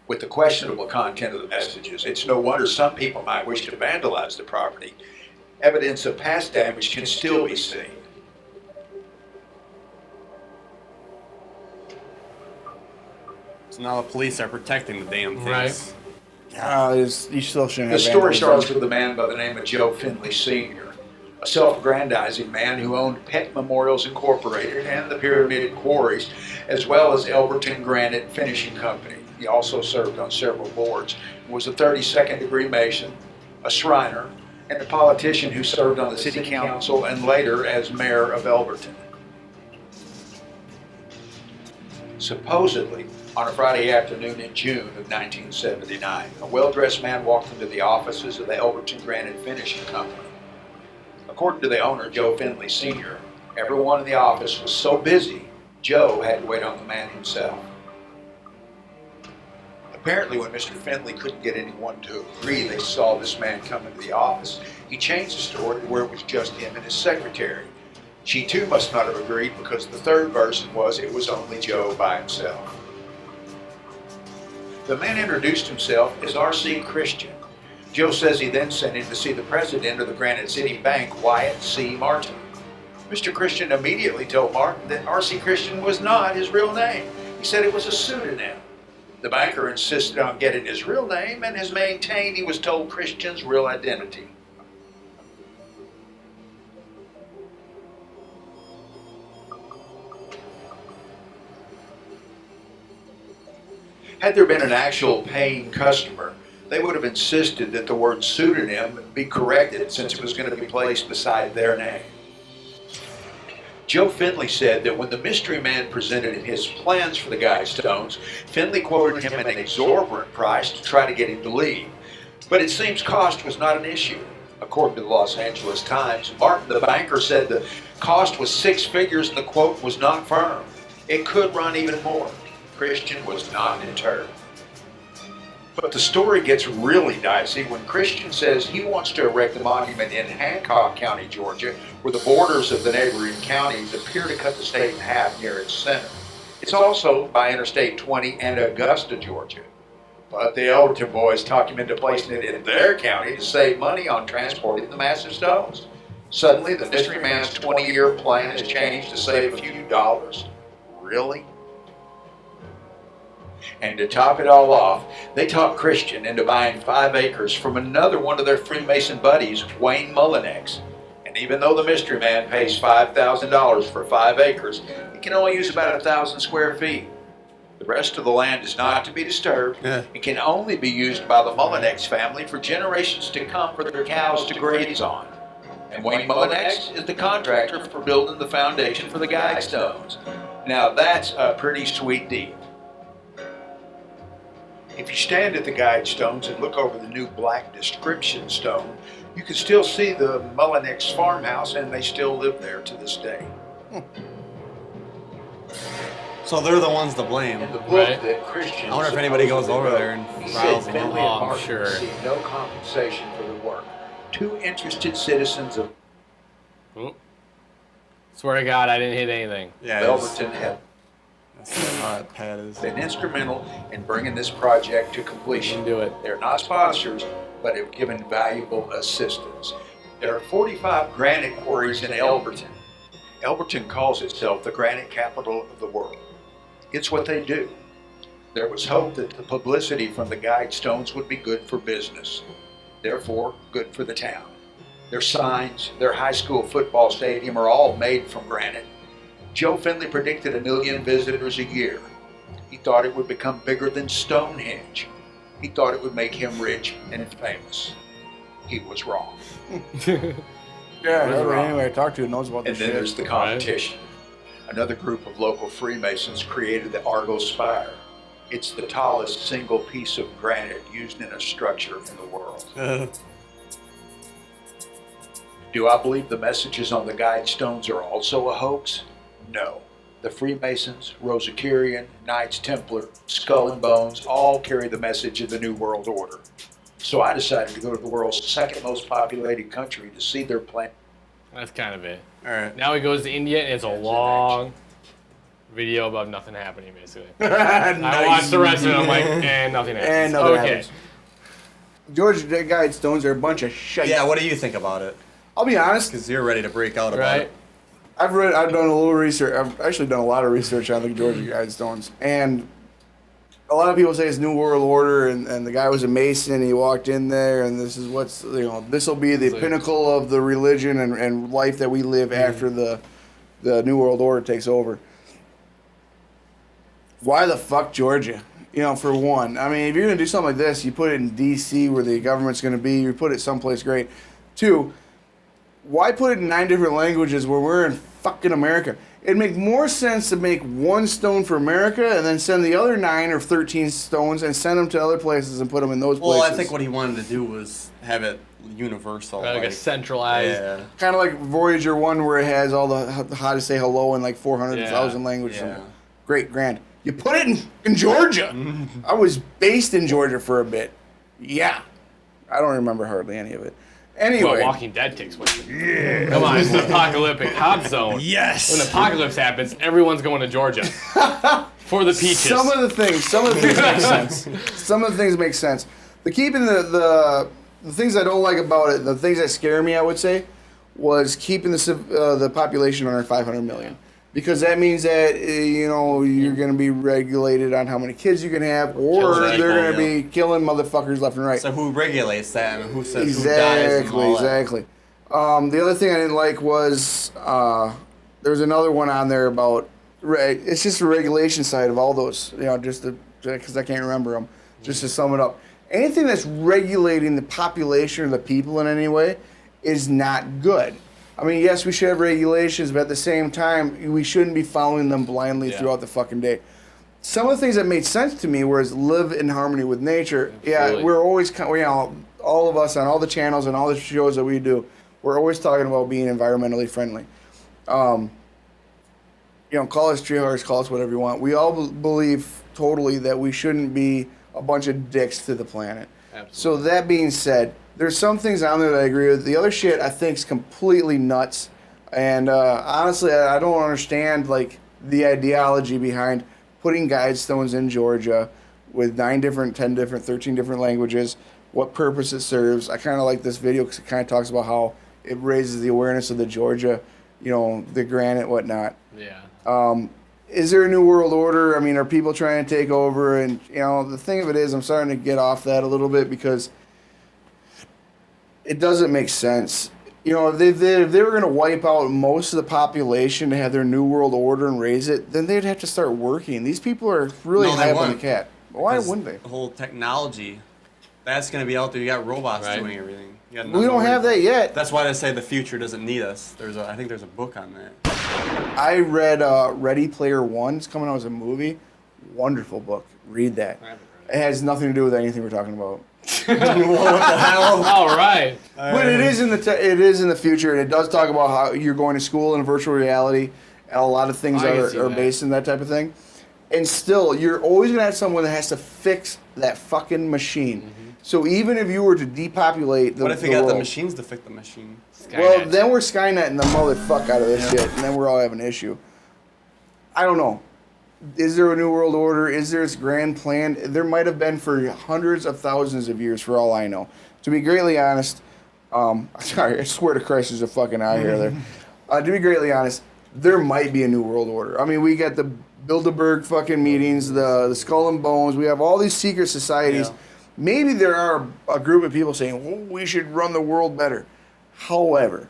with the questionable content of the messages. It's no wonder some people might wish to vandalize the property. Evidence of past damage can still be seen. So now the police are protecting the damn things. Right. You still shouldn't The have story vandalism. starts with a man by the name of Joe Finley Sr., a self-aggrandizing man who owned Pet Memorials Incorporated and the Pyramid Quarries, as well as Elberton Granite Finishing Company. He also served on several boards, was a 32nd degree Mason, a Shriner, and a politician who served on the city council and later as mayor of Elberton. Supposedly, on a Friday afternoon in June of 1979, a well-dressed man walked into the offices of the Elberton Granite Finishing Company. According to the owner, Joe Finley Sr., everyone in the office was so busy, Joe had to wait on the man himself. Apparently, when Mr. Finley couldn't get anyone to agree they saw this man come into the office, he changed the story to where it was just him and his secretary. She too must not have agreed because the third version was it was only Joe by himself. The man introduced himself as R.C. Christian. Joe says he then sent him to see the president of the Granite City Bank, Wyatt C. Martin. Mr. Christian immediately told Martin that R.C. Christian was not his real name. He said it was a pseudonym. The banker insisted on getting his real name and has maintained he was told Christian's real identity. Had there been an actual paying customer, they would have insisted that the word pseudonym be corrected since it was going to be placed beside their name. Joe Finley said that when the mystery man presented him his plans for the Guidestones, Finley quoted him an exorbitant price to try to get him to leave. But it seems cost was not an issue. According to the Los Angeles Times, Martin the banker said the cost was 6 figures and the quote was not firm. It could run even more. Christian was not deterred. But the story gets really dicey when Christian says he wants to erect a monument in Hancock County, Georgia, where the borders of the neighboring counties appear to cut the state in half near its center. It's also by Interstate 20 and Augusta, Georgia. But the Elberton boys talked him into placing it in their county to save money on transporting the massive stones. Suddenly, the mystery man's 20-year plan has changed to save a few dollars. Really? And to top it all off, they talked Christian into buying 5 acres from another one of their Freemason buddies, Wayne Mullinex. And even though the mystery man pays $5,000 for 5 acres, he can only use about 1,000 square feet. The rest of the land is not to be disturbed. It can only be used by the Mullinex family for generations to come for their cows to graze on. And Wayne Mullinex is the contractor for building the foundation for the Guidestones. Now that's a pretty sweet deal. If you stand at the Guidestones and look over the new black description stone, you can still see the Mullinex farmhouse, and they still live there to this day. So they're the ones to blame. In the book Right. that Christian I wonder if anybody goes over there and he files said them Finley out. and I'm Martin sure. received no compensation for their work. 2 interested citizens of Oop. Swear to God, I didn't hit anything. Yeah, it's- Elberton have that's how that pad is. been instrumental in bringing this project to completion. Didn't do it. They're not sponsors, but have given valuable assistance. There are 45 granite quarries in Elberton. Elberton calls itself the granite capital of the world. It's what they do. There was hope that the publicity from the Guidestones would be good for business, therefore good for the town. Their signs, their high school football stadium are all made from granite. Joe Finley predicted 1 million visitors a year. He thought it would become bigger than Stonehenge. He thought it would make him rich and famous. He was wrong. Yeah, anybody I talk to knows about And this then shit. there's the competition. Another group of local Freemasons created the Argo Spire. It's the tallest single piece of granite used in a structure in the world. Do I believe the messages on the Guidestones are also a hoax? No. The Freemasons, Rosicrucian, Knights Templar, Skull and Bones all carry the message of the New World Order. So I decided to go to the world's second most populated country to see their plan. That's kind of it. All right. Now he goes to India, and it's a long video about nothing happening, basically. Nice. I watched the rest of it, I'm like, and nothing happens. And nothing okay. happens. Georgia Guidestones are a bunch of shit. Yeah, what do you think about it? I'll be honest. Because you're ready to break out about Right? it. I've done a little research. I've actually done a lot of research on the Georgia Guidestones, and a lot of people say it's New World Order, and the guy was a Mason, and he walked in there, and this is this will be the pinnacle of the religion and life that we live after the New World Order takes over. Why the fuck Georgia? For one. I mean, if you're going to do something like this, you put it in D.C. where the government's going to be. You put it someplace great. 2, why put it in 9 different languages where we're in fucking America? It'd make more sense to make 1 stone for America and then send the other 9 or 13 stones and send them to other places and put them in those places. Well, I think what he wanted to do was have it universal. Like a centralized. Yeah. Kind of like Voyager 1 where it has all the how to say hello in like 400,000 languages. Yeah. Great, grand. You put it in Georgia. I was based in Georgia for a bit. Yeah. I don't remember hardly any of it. Anyway. Well, Walking Dead takes place. Yeah. Come on, it's an apocalyptic hot zone. Yes. When the apocalypse happens, everyone's going to Georgia. For the peaches. Some of the things make sense. Some of the things make sense. The keeping the things I don't like about it, the things that scare me, I would say, was keeping the population under 500 million. Because that means that, you're going to be regulated on how many kids you can have, or they're going to be killing motherfuckers left and right. So who regulates that and who says who dies and all that? Exactly. The other thing I didn't like was there was another one on there about, it's just the regulation side of all those, just because I can't remember them, just to sum it up. Anything that's regulating the population or the people in any way is not good. I mean, yes, we should have regulations, but at the same time, we shouldn't be following them blindly throughout the fucking day. Some of the things that made sense to me was live in harmony with nature. Absolutely. Yeah, we're always, all of us on all the channels and all the shows that we do, we're always talking about being environmentally friendly. Call us treehoggers, call us whatever you want. We all believe totally that we shouldn't be a bunch of dicks to the planet. Absolutely. So that being said, there's some things on there that I agree with. The other shit I think is completely nuts. And honestly, I don't understand the ideology behind putting guidestones in Georgia with 9 different, 10 different, 13 different languages, what purpose it serves. I kind of like this video because it kind of talks about how it raises the awareness of the Georgia, the granite, whatnot. Yeah. Is there a new world order? I mean, are people trying to take over? And, the thing of it is, I'm starting to get off that a little bit because it doesn't make sense. If they were going to wipe out most of the population to have their new world order and raise it, then they'd have to start working. These people are really high up on the cat. Why wouldn't they? The whole technology, that's going to be out there. You got robots doing everything. We don't have that yet. That's why they say the future doesn't need us. I think there's a book on that. I read Ready Player One. It's coming out as a movie. Wonderful book. Read that. It has nothing to do with anything we're talking about. What the hell? All right. But it is in the future, and it does talk about how you're going to school in virtual reality, and a lot of things are based in that type of thing. And still, you're always going to have someone that has to fix that fucking machine. Mm-hmm. So even if you were to depopulate the world... What if you got the machines to fix the machine? Skynet. Well, then we're Skynetting the motherfuck out of this shit, and then we're all having an issue. I don't know. Is there a new world order? Is there this grand plan? There might have been for hundreds of thousands of years, for all I know. To be greatly honest, sorry, I swear to Christ, there's a fucking eye here there. To be greatly honest, there might be a new world order. I mean, we got the Bilderberg fucking meetings, the Skull and Bones. We have all these secret societies. Yeah. Maybe there are a group of people saying, well, we should run the world better. However,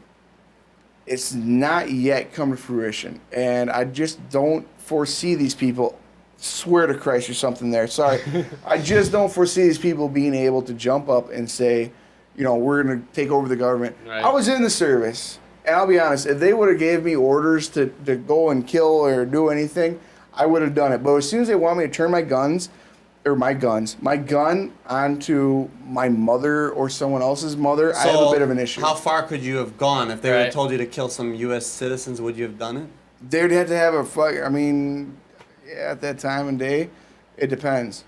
it's not yet come to fruition, and I just don't foresee these people, swear to Christ or something there, sorry. I just don't foresee these people being able to jump up and say, we're going to take over the government. Right. I was in the service, and I'll be honest, if they would have gave me orders to go and kill or do anything, I would have done it. But as soon as they want me to turn my gun onto my mother or someone else's mother, I have a bit of an issue. How far could you have gone if they would have told you to kill some U.S. citizens? Would you have done it? They'd have to have at that time and day, it depends.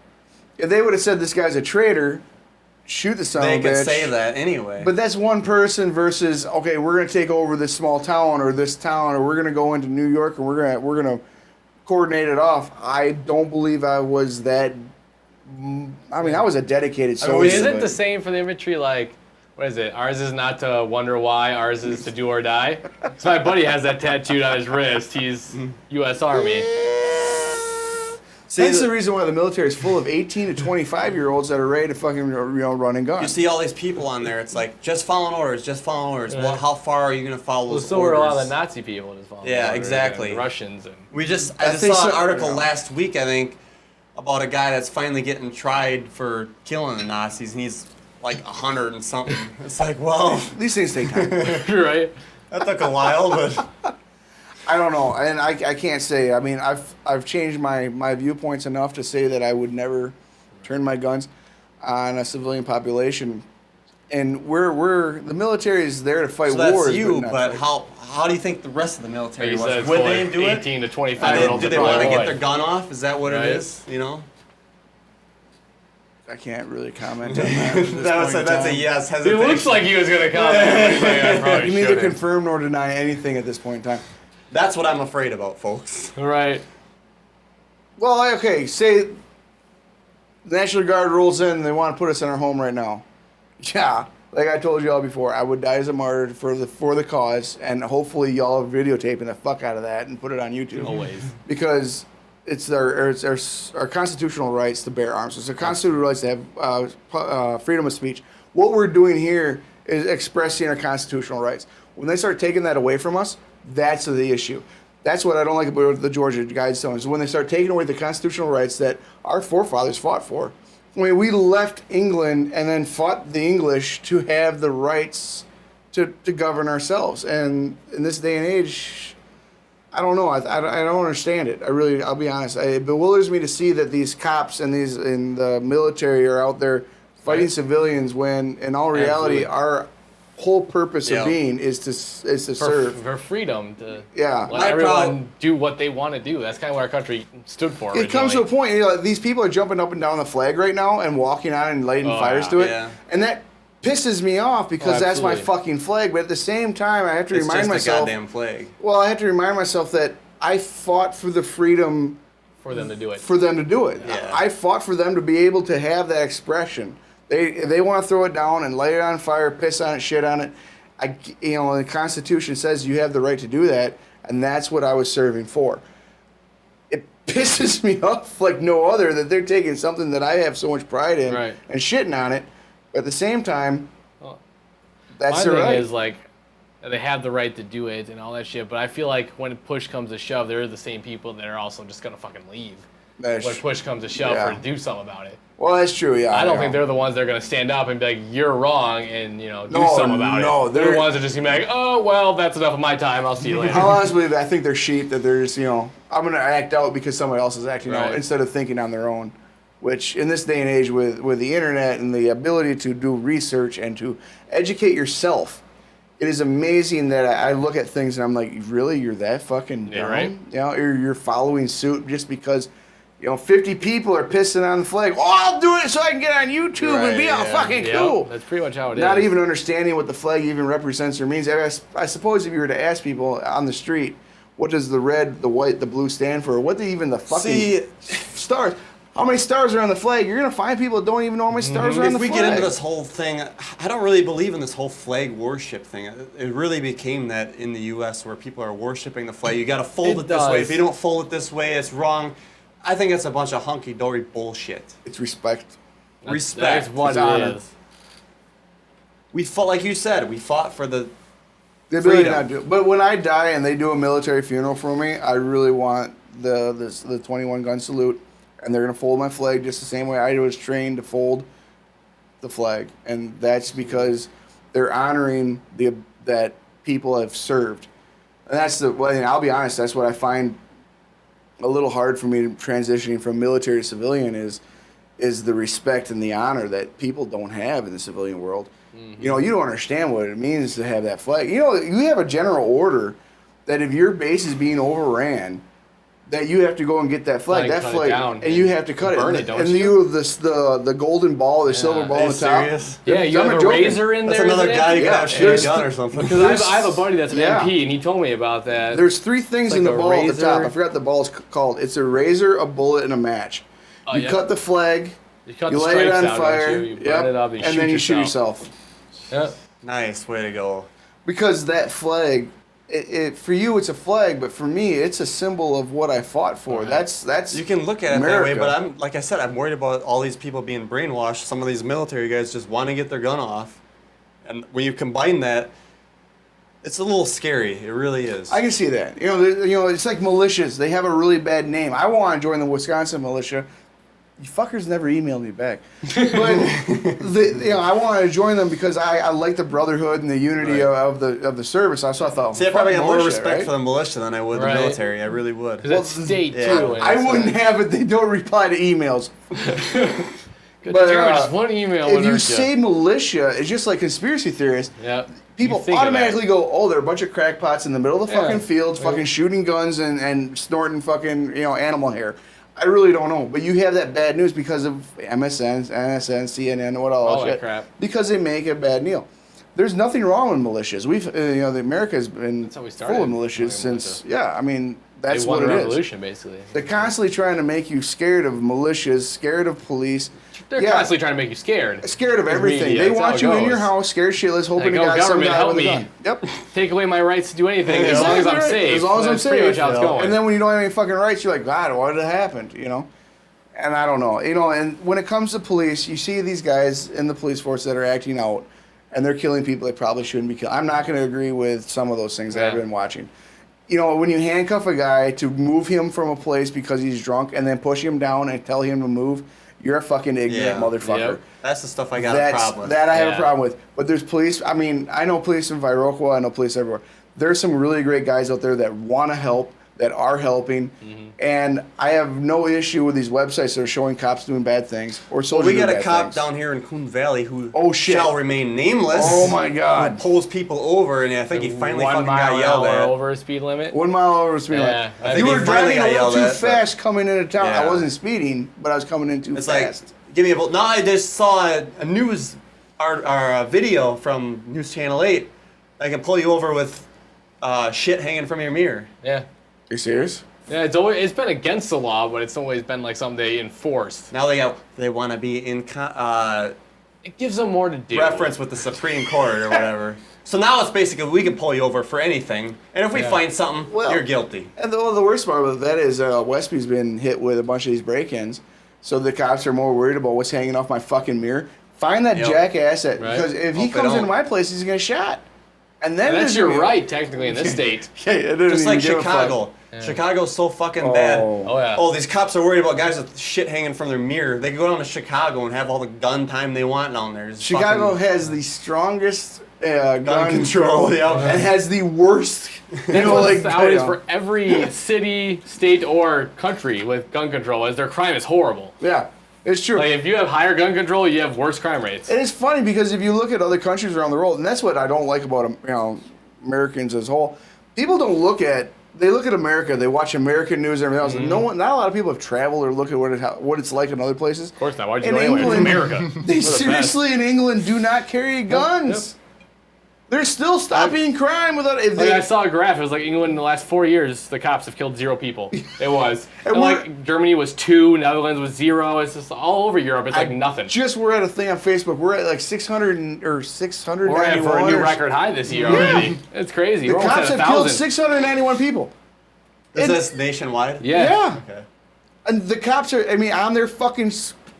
If they would have said this guy's a traitor, shoot the son of a bitch. They could say that anyway. But that's one person versus, okay, we're going to take over this small town or this town, or we're going to go into New York and we're going to coordinate it off. I don't believe I was that. I mean, I was a dedicated soldier. Is it the same for the infantry? Like, what is it? Ours is not to wonder why. Ours is to do or die. So my buddy has that tattooed on his wrist. He's U.S. Army. See, That's the reason why the military is full of 18 to 25-year-olds that are ready to fucking run and gun. You see all these people on there. It's like just following orders, just following orders. Well, how far are you going to follow those so orders? were a lot of the Nazi people just following. Yeah, orders, exactly. And Russians and. I just saw an article last week, I think, about a guy that's finally getting tried for killing the Nazis, and he's like 100 and something. It's like, well, These things take time. Right. that took a while, but I don't know, and I can't say. I mean, I've changed my viewpoints enough to say that I would never turn my guns on a civilian population. And we're the military is there to fight so that's wars. you. not But fight. how do you think the rest of the military Like you was? said, Would it's they like do it? 18 to 25-year-olds. Do they want to get their gun off? Is that what Right. it is? You know. I can't really comment on that. at this point in That's a time. yes. It Hesitation. looks like he was gonna comment. Like, I probably You neither shouldn't. confirm nor deny anything at this point in time. That's what I'm afraid about, folks. Right. Well, okay, say the National Guard rolls in and they want to put us in our home right now. Yeah, like I told you all before, I would die as a martyr for the cause, and hopefully y'all are videotaping the fuck out of that and put it on YouTube. Always. Because it's our constitutional rights to bear arms. It's our constitutional rights to have freedom of speech. What we're doing here is expressing our constitutional rights. When they start taking that away from us, that's the issue. That's what I don't like about the Georgia Guidestones. When they start taking away the constitutional rights that our forefathers fought for. I mean, we left England and then fought the English to have the rights to govern ourselves. And in this day and age, I don't know. I don't understand it. I'll be honest. It bewilders me to see that these cops and these in the military are out there fighting civilians when, in all reality, Absolutely. our whole purpose Yeah. of being is to serve. For freedom to Yeah. let My everyone proud- do what they want to do. That's kind of what our country stood for. It comes to a originally. point, you know, these people are jumping up and down the flag right now and walking on and lighting Oh, fires yeah. to it. Yeah. And that pisses me off because Oh, that's my absolutely. fucking flag. But at the same time, I have to It's remind just myself. a goddamn flag. Well, I have to remind myself that I fought for the freedom for them to do it. for them to do it. Yeah. I fought for them to be able to have that expression. They want to throw it down and light it on fire, piss on it, shit on it. The Constitution says you have the right to do that, and that's what I was serving for. It pisses me off like no other that they're taking something that I have so much pride in Right. and shitting on it, but at the same time, Well, that's My their thing right. is like they have the right to do it and all that shit, but I feel like when push comes to shove, they're the same people that are also just gonna fucking leave. That's When tr- push comes to shove Yeah. for to do something about it. well, that's true. Yeah, I don't know. think they're the ones that are gonna stand up and be like, "You're wrong," and do No, something about no, it. They're they're- the ones that just gonna be like, "Oh well, that's enough of my time. I'll see you later." I'll honestly believe I think they're sheep that they're just, I'm going to act out because somebody else is acting out Right. instead of thinking on their own. Which, in this day and age, with the internet and the ability to do research and to educate yourself, it is amazing that I look at things and I'm like, really? You're that fucking dumb? Yeah, right. You're following suit just because, 50 people are pissing on the flag. Oh, I'll do it so I can get on YouTube and be all Right, yeah. fucking Yep, cool. that's pretty much how it is. Not even understanding what the flag even represents or means. I suppose if you were to ask people on the street, what does the red, the white, the blue stand for? What do even the fucking See, stars? How many stars are on the flag? You're gonna find people that don't even know how many stars are on if the we flag. get into this whole thing, I don't really believe in this whole flag worship thing. It really became that in the U.S. where people are worshiping the flag. You got to fold It it this way. does. If you don't fold it this way, it's wrong. I think it's a bunch of hunky-dory bullshit. It's respect. Respect. That's what It's it honor. is. We fought, like you said, we fought for the. The ability to Freedom. not do it. But when I die and they do a military funeral for me, I really want the 21 gun salute, and they're gonna fold my flag just the same way I was trained to fold the flag, and that's because they're honoring that people have served, and that's I'll be honest, that's what I find a little hard for me to transitioning from military to civilian is the respect and the honor that people don't have in the civilian world. Mm-hmm. You don't understand what it means to have that flag. You have a general order that if your base is being overran, that you have to go and get that flag. Like, That cut it flag, down and you have to cut burn it. it, don't and you? the golden ball, the silver ball Are on you the top. serious? Yeah, you I'm have not a joking. razor in That's there. another isn't it? guy you Yeah, gotta shoot a there's gun the- or something. Because I have a buddy that's an Yeah. MP, and he told me about that. There's three things It's in like the a ball at the top. razor. I forgot the ball's called. It's a razor, a bullet, and a match. Oh, You yeah. cut the flag, you cut you the light it stripes on out, fire, don't you? You burn yep, it up, and then you shoot yourself. Yeah. Nice way to go. Because that flag for you it's a flag, but for me it's a symbol of what I fought for. That's You can look at it America. that way, but I'm like I said, I'm worried about all these people being brainwashed. Some of these military guys just want to get their gun off, and when you combine that, it's a little scary. It really is. I can see that. It's like militias. They have a really bad name. I want to join the Wisconsin militia. You fuckers never emailed me back. But I want to join them because I like the brotherhood and the unity of the service. So I thought, See, I probably have more militia, respect right? for the militia than I would Right. the military. I really would. Because it's state, yeah. too. and I it's, wouldn't have it. They don't reply to emails. Good but, damn it, just one email. If would you hurt say militia, it's just like conspiracy theorists. yeah. People You think of automatically that. go, oh, they're a bunch of crackpots in the middle of the Yeah. fucking fields, fucking shooting guns and snorting fucking animal hair. I really don't know, but you have that bad news because of MSN, NSN, CNN, what all All that that shit. crap. Because they make a bad deal. There's nothing wrong with militias. America has been That's how we full started, of militias like a since. Yeah, I mean that's They won what the it is. revolution, basically. They're constantly trying to make you scared of militias, scared of police. They're Yeah. constantly trying to make you scared. Scared of It's everything. media, They that's how want it you in goes. your house, scared shitless, hoping Like, to oh, God some government, guy help with a me. gun. Yep. Take away my rights to do anything as long as I'm Exactly right. safe. As long as I'm That's pretty much safe. how it's going. And then when you don't have any fucking rights, you're like, God, what did happen? And I don't know. And when it comes to police, you see these guys in the police force that are acting out, and they're killing people they probably shouldn't be killing. I'm not going to agree with some of those things that I've Yeah. been watching. When you handcuff a guy to move him from a place because he's drunk and then push him down and tell him to move, you're a fucking ignorant Yeah. motherfucker. Yep. That's the stuff I got a problem with. That I have Yeah. a problem with. But there's police. I mean, I know police in Viroqua. I know police everywhere. There's some really great guys out there that want to help, that are helping. Mm-hmm. And I have no issue with these websites that are showing cops doing bad things or Well, soldiers we doing got a bad cop things. down here in Coon Valley who Oh, shit. shall remain nameless. Oh, my God. Who pulls people over, and I think he finally 1 fucking mile got an yelled hour at. over speed limit. 1 mile over the speed Yeah, limit. I You think were he finally driving a got little yelled too at, but- fast coming into town. I Yeah. wasn't speeding, but I was coming in too It's fast. like, give me a... No, I just saw a news or a video from News Channel 8. I can pull you over with shit hanging from your mirror. Yeah. Are you serious? Yeah, it's been against the law, but it's always been like something they enforced. Now they want to be in It gives them more to do. reference with the Supreme Court or whatever. So now it's basically we can pull you over for anything, and if we Yeah. find something, Well- you're guilty. And the worst part about that is Westby's been hit with a bunch of these break-ins, so the cops are more worried about what's hanging off my fucking mirror. Find that Yep. jackass Right. because if he Hope they comes into don't. my place, he's gonna get shot. And then And that's there's your gonna be- right, technically, in this state. Yeah, it doesn't Just like even give a fuck. Chicago. Chicago's so fucking bad. Oh, yeah. Oh, these cops are worried about guys with shit hanging from their mirror. They can go down to Chicago and have all the gun time they want down there. It's Chicago fucking has the strongest gun control. Yeah. and has the worst. That's what how it is for every city, state, or country with gun control. Is their crime is horrible. Yeah, it's true. Like if you have higher gun control, you have worse crime rates. And it's funny because if you look at other countries around the world, and that's what I don't like about Americans as a whole. People don't look at. They look at America. They watch American news and everything else. And not a lot of people have traveled or look at what it's like in other places. Of course not. Why'd you In go anywhere? It's England, America. They We're the seriously in England do not carry guns. They're still stopping crime without. If Like they, I saw a graph. It was like England in the last 4 years, the cops have killed 0 people. It was. And And we're- like Germany was 2, Netherlands was 0. It's just all over Europe. It's like nothing. just we're at a thing on Facebook. We're at like 600 or 691. We're at for a new or- record high this year already. It's crazy. The We're almost cops at have killed 1,000. 691 people. Is And- this nationwide? Yeah. Okay. And the cops are. I mean, on their fucking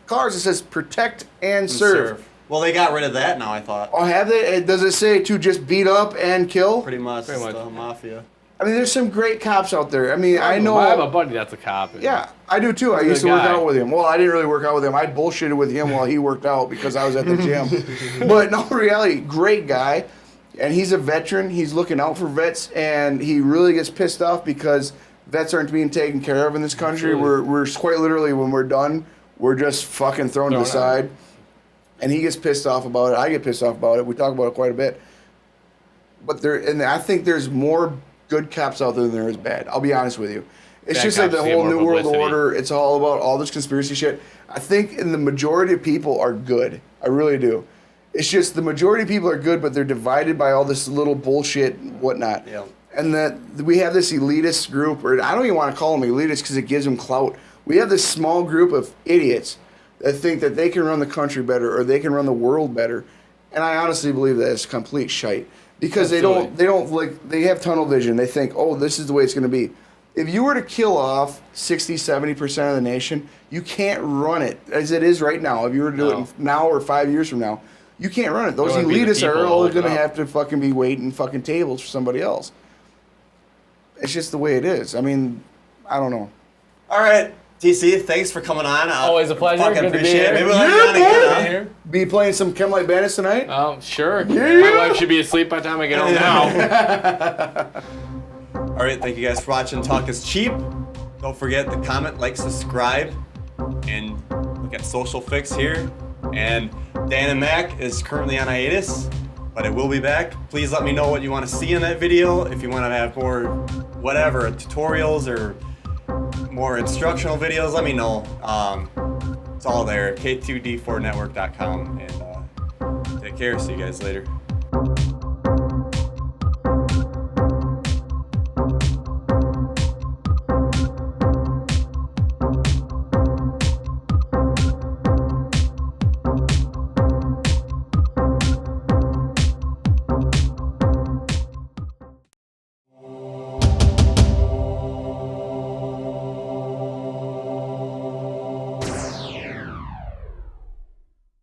cars it says protect and serve. Well, they got rid of that now, I thought. Oh, have they? Does it say to just beat up and kill? Pretty much. Pretty It's much. the mafia. I mean, there's some great cops out there. I mean, I know. I have a buddy that's a cop. Yeah, I do too. I He's a used to work guy. out with him. Well, I didn't really work out with him. I bullshitted with him while he worked out because I was at the gym. But no, reality, great guy. And he's a veteran. He's looking out for vets. And he really gets pissed off because vets aren't being taken care of in this country. Absolutely. We're quite literally, when we're done, we're just fucking thrown to the Thrown out. side. And he gets pissed off about it. I get pissed off about it. We talk about it quite a bit. But I think there's more good cops out there than there is bad. I'll be honest with you. It's Bad just like the cops get whole more New World publicity. Order. It's all about all this conspiracy shit. I think the majority of people are good. I really do. It's just the majority of people are good, but they're divided by all this little bullshit and whatnot. Yeah. And that we have this elitist group, or I don't even want to call them elitists because it gives them clout. We have this small group of idiots that think that they can run the country better or they can run the world better. And I honestly believe that it's complete shite. because they have tunnel vision. They think, oh, this is the way it's going to be. If you were to kill off 60, 70% of the nation, you can't run it as it is right now. If you were to do it now or 5 years from now, you can't run it. Those elitists are all going to have to fucking be waiting fucking tables for somebody else. It's just the way it is. I mean, I don't know. All right, TC, thanks for coming on. Always a pleasure. Fucking Good to be appreciate here. it. Maybe we'll have you on again, huh? Be playing some Chemlight Bandits tonight? Sure. My wife should be asleep by the time I get home now. All right, thank you guys for watching Talk is Cheap. Don't forget to comment, like, subscribe, and look at Social Fix here. And Dan and Mac is currently on hiatus, but it will be back. Please let me know what you want to see in that video. If you want to have more, whatever, tutorials or more instructional videos, let me know. It's all there, k2d4network.com. And take care. See you guys later.